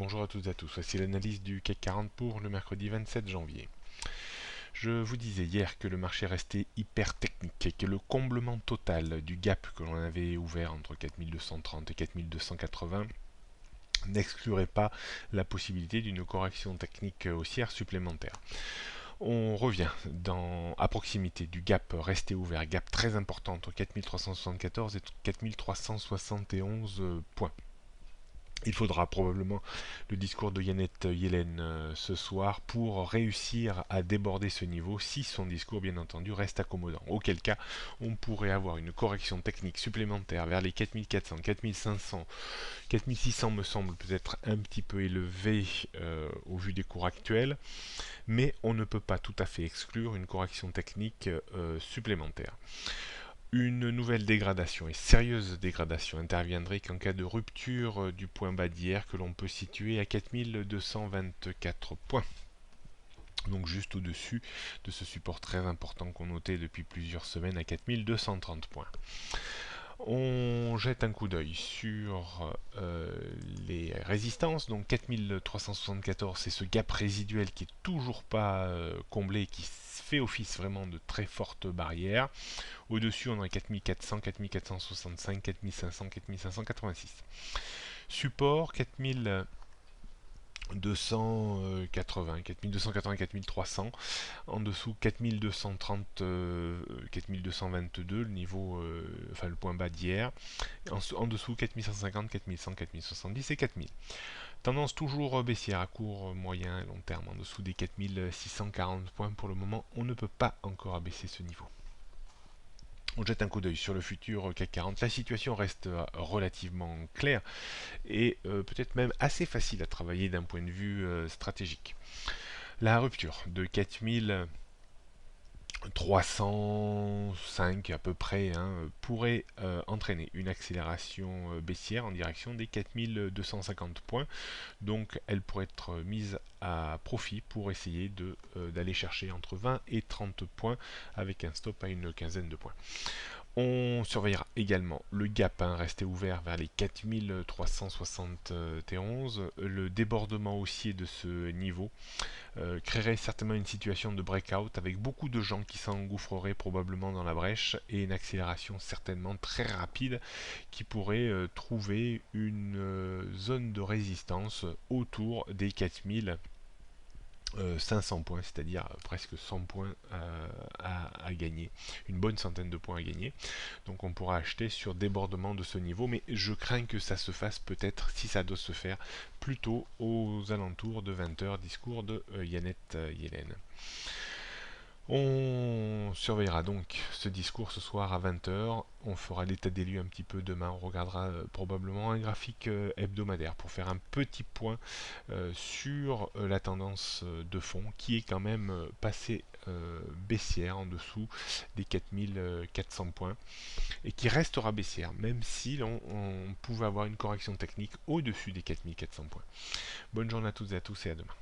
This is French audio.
Bonjour à toutes et à tous, voici l'analyse du CAC 40 pour le mercredi 27 janvier. Je vous disais hier que le marché restait hyper technique et que le comblement total du gap que l'on avait ouvert entre 4230 et 4280 n'exclurait pas la possibilité d'une correction technique haussière supplémentaire. On revient à proximité du gap resté ouvert, gap très important entre 4374 et 4371 points. Il faudra probablement le discours de Janet Yellen ce soir pour réussir à déborder ce niveau si son discours bien entendu reste accommodant. Auquel cas on pourrait avoir une correction technique supplémentaire vers les 4400, 4500, 4600 me semble peut-être un petit peu élevé au vu des cours actuels, mais on ne peut pas tout à fait exclure une correction technique supplémentaire. Une nouvelle dégradation, et sérieuse dégradation, interviendrait qu'en cas de rupture du point bas d'hier que l'on peut situer à 4224 points. Donc juste au-dessus de ce support très important qu'on notait depuis plusieurs semaines à 4230 points. On jette un coup d'œil sur les résistances. Donc 4374, c'est ce gap résiduel qui est toujours pas comblé, qui fait office vraiment de très forte barrière. Au-dessus, on a 4400, 4465, 4500, 4586. Support 4280, 4280, 4300. En dessous 4230, 4222, le niveau, enfin le point bas d'hier. En dessous 4150, 4100, 4070 et 4000. Tendance toujours baissière à court, moyen et long terme. En dessous des 4640 points pour le moment, on ne peut pas encore abaisser ce niveau. On jette un coup d'œil sur le futur CAC 40. La situation reste relativement claire et peut-être même assez facile à travailler d'un point de vue stratégique. La rupture de 4305 à peu près pourrait entraîner une accélération baissière en direction des 4250 points. Donc elle pourrait être mise à profit pour essayer d'aller chercher entre 20 et 30 points avec un stop à une quinzaine de points. On surveillera également le gap resté ouvert vers les 4371. Le débordement haussier de ce niveau créerait certainement une situation de breakout avec beaucoup de gens qui s'engouffreraient probablement dans la brèche et une accélération certainement très rapide qui pourrait trouver une zone de résistance autour des 4500 points, c'est-à-dire presque 100 points à gagner, une bonne centaine de points à gagner. Donc on pourra acheter sur débordement de ce niveau, mais je crains que ça se fasse peut-être, si ça doit se faire, plutôt aux alentours de 20h, discours de Janet Yellen. On surveillera donc ce discours ce soir à 20h. On fera l'état des lieux un petit peu demain. On regardera probablement un graphique hebdomadaire pour faire un petit point sur la tendance de fond qui est quand même passée baissière en dessous des 4400 points et qui restera baissière même si on pouvait avoir une correction technique au-dessus des 4400 points. Bonne journée à toutes et à tous et à demain.